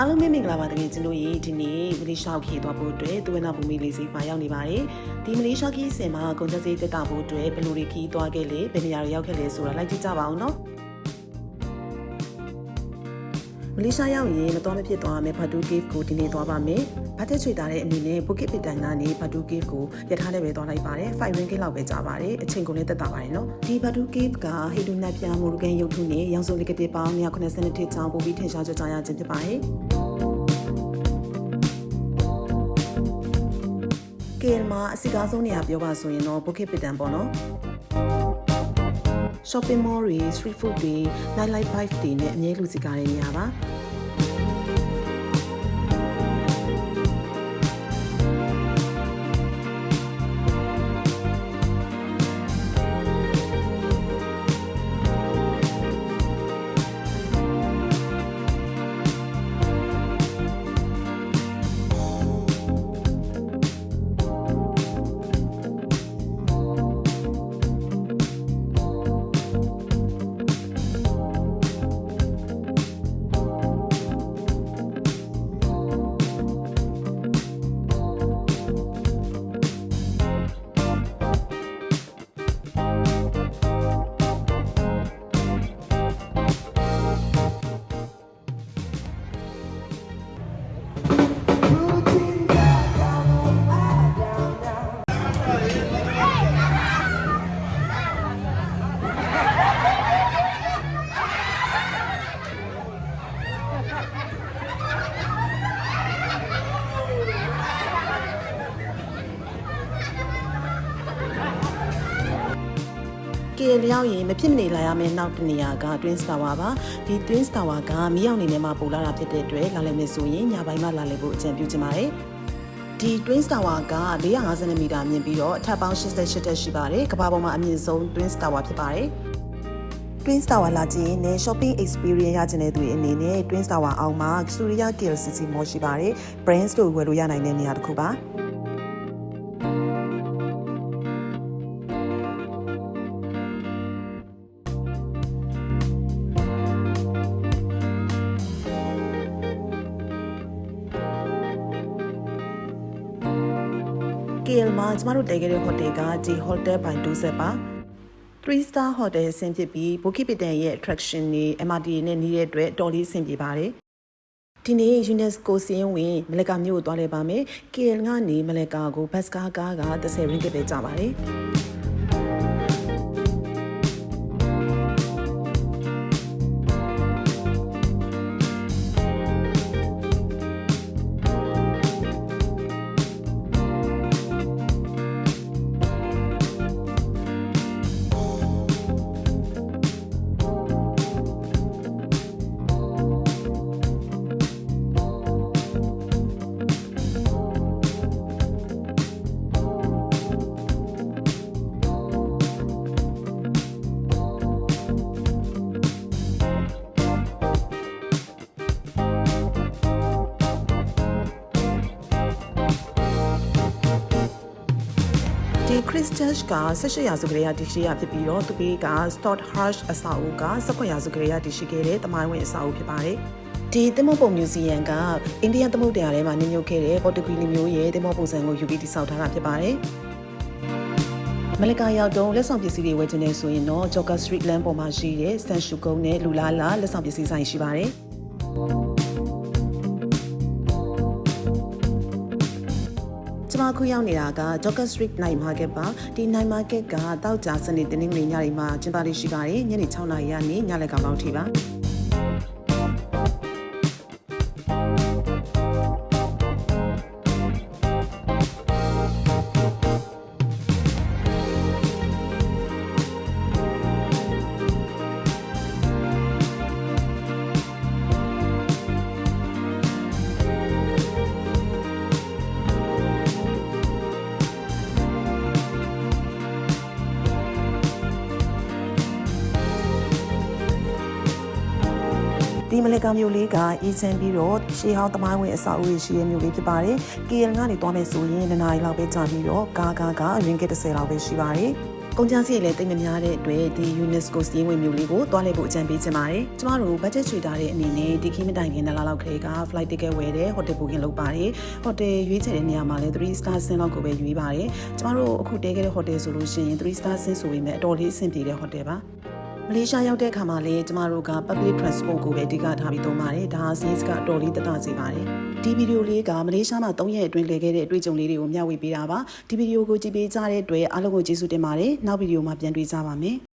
အားလုံးပဲမင်္ဂလာပါတကယ်ကျွန်တို့ရေဒီနေ့မလေးရှားခီးသွားဖို့အတွက်သူဝနာဘူမီလေးစီမှာရောက်နေပါတယ်ဒီမလေးရှားခီးစင်မှာကုန်ကျစရိတ်တက်တာဖို့အတွက်ဘယ်လိုတွေခီးသွားခဲ့လဲဘယ်နေရာတွေရောက်ခဲ့လဲဆိုတာလိုက်ကြည့်ကြပါအောင်နော်မလေးရှားရောက်ရင်မတော်မဖြစ်သွားမယ်ဘတ်တူကိဖ်ကိုဒီနေ့သွားပါမယ်ဘတ်တက်ချွေတာတဲ့အနေနဲ့ဘူကစ်ပီတန်ကနေဘတ်တူကိဖ်ကိုရထားနဲ့ပဲသွားလိုက်ပါတယ်5 ringgit လောက်ပဲကြာပါတယ်အချိန်ကုန်လည်းတက်တာပါတယ်နော်ဒီဘတ်တူကိဖ်ကဟေဒူနက်ပြမိုရဂန်ရုပ်ထုနဲ့ရောင်စုံလီကတိပေါင်း192ထစ်ချောင်းပို့ပြီးထင်ရှားကြကြရခြင်းဖြစ်ပါတယ်ကဲမှာအစီကားဆုံးနေရာပြောပါဆိုရင်တော့ဘူကစ်ပီတန်ပေါ့နော် shopping mall တွေ street food တွေ night life vibe တွေနဲ့အမြဲလူစီကားတဲ့နေရာပါကဲလျောက်ရင်မဖြစ်မနေလာရမယ့်နောက်တစ်နေရာက Twins Tower ပါဒီ Twins Tower ကမီးရောင်နေနဲ့မှပို့လာတာဖြစ်တဲ့အတွက်လာလည်မယ်ဆိုရင်ညပိုင်းမှလာလည်ဖို့အကြံပြုချင်ပါတယ်ဒီ Twins Tower က450မီတာမြင့်ပြီးတော့အထပ်ပေါင်း88တက်ရှိပါတယ်ကမ္ဘာပေါ်မှာအမြင့်ဆုံး Twins Tower ဖြစ်ပါတယ် Twins Tower လာကြည့်ရင် shopping experience ရချင်တဲ့သူတွေအနေနဲ့ Twins Tower အောက်မှာ Surya KLCC Mall ရှိပါတယ် brands တို့ဝယ်လို့ရနိုင်တဲ့နေရာတစ်ခုပါKL မှာကျမတို့တည်ခဲ့တဲ့ဟိုတယ်က J Hotel by Doset ပါ 3-star hotel ဆင်းဖြစ်ပြီးဘူကစ်ပီတန်ရဲ့ attraction တွေ MRT နဲ့နှီးတဲ့အတွက်တော်လေးဆင်ပြေပါတယ်ဒီနေ့ UNESCO စီးရင်ဝင်မလက်ကာမြို့ကိုသွားလဲပါမယ် KL ကနေမလက်ကာကိုဘတ်ကားကားက30 ringgit ပဲကျပါတယ်ဒီ Christ Church က18ရာစုကလေးရတည်ရှိရဖြစ်ပြီးတော့သူဘေးက Stothurst အဆောက်အဦက19ရာစုကလေးရတည်ရှိခဲ့တဲ့တမိုင်းဝင်အဆောက်အဦဖြစ်ပါတယ်ဒီသင်္ဘောပုံမြူဇီယံကအိန္ဒိယသမုဒ္ဒရာထဲမှာညှို့ခဲ့တဲ့ပေါ်တူဂီလူမျိုးရဲ့သင်္ဘောပုံစံကိုယူပြီးတည်ဆောက်ထားတာဖြစ်ပါတယ်မလကာရောက်တော့လက်ဆောင်ပစ္စည်းတွေဝယ်ချင်နေဆိုရင်တော့ Joker Street လမ်းပေါ်မှာရှိတဲ့ဆန်ရှူကုန်းနဲ့လူလာလာလက်ဆောင်ပစ္စည်းဆိုင်ရှိပါတယ်ကျမခုရောက်နေတာက Joker Street Night Market ပါဒီ Night Market ကတောက်ကြစနေတင်းနေညတွေမှာကျင်းပလေးရှိပါတယ်ညနေ6 နာရီကနေညလည်ကောင်လောက်ထိပါဒီမလကာမျိုးလေးကအေးချမ်းပြီးတော့ရှေးဟောင်းသမိုင်းဝင်အဆောက်အဦရှိတဲ့မျိုးလေးဖြစ်ပါတယ်။ KL ကနေသွားမယ်ဆိုရင်2နာရီလောက်ပဲကြာပြီးတော့ကားက ringgit 30လောက်ပဲရှိပါတယ်။ ကုန်ကျစရိတ်လည်းတိတ်မများတဲ့အတွက်ဒီ UNESCO စီးဝင်မျိုးလေးကိုတွားလိုက်ဖို့အကြံပေးချင်ပါတယ်ကျမတို့ budget ချွေထားတဲ့အနေနဲ့ဒီခီးမတိုင်ခင်2လလောက်ခရေက flight ticket ဝယ်တယ် hotel booking လုပ်ပါတယ်ဟိုတယ်ရွေးချယ်တဲ့နေရာမှာလည်း3 star ဆင်းလောက်ကိုပဲရွေးပါတယ်ကျမတို့အခုတဲခဲ့တဲ့ hotel ဆိုလို့ရှိရင်3 star ဆင်းဆိုပေမဲ့အတော်လေးအဆင်ပြေတဲ့ hotel ပါမလေးရှားရောက်တဲ့အခါမှာလည်းကျမတို့က public transport ကိုပဲအဓိကထားပြီးသုံးပါတယ်ဒါစီးစ်ကအတော်လေးတတစေပါတယ်ဒီဗီဒီယိုလေးကမလေးရှားမှာ3ရက်အတွင်းလည်ခဲ့တဲ့အတွေ့အကြုံလေးတွေကိုမျှဝေပေးတာပါဒီဗီဒီယိုကိုကြည့်ပေးကြတဲ့အတွက်အားလုံးကိုကျေးဇူးတင်ပါတယ်နောက်ဗီဒီယိုမှာပြန်တွေ့ကြပါမယ်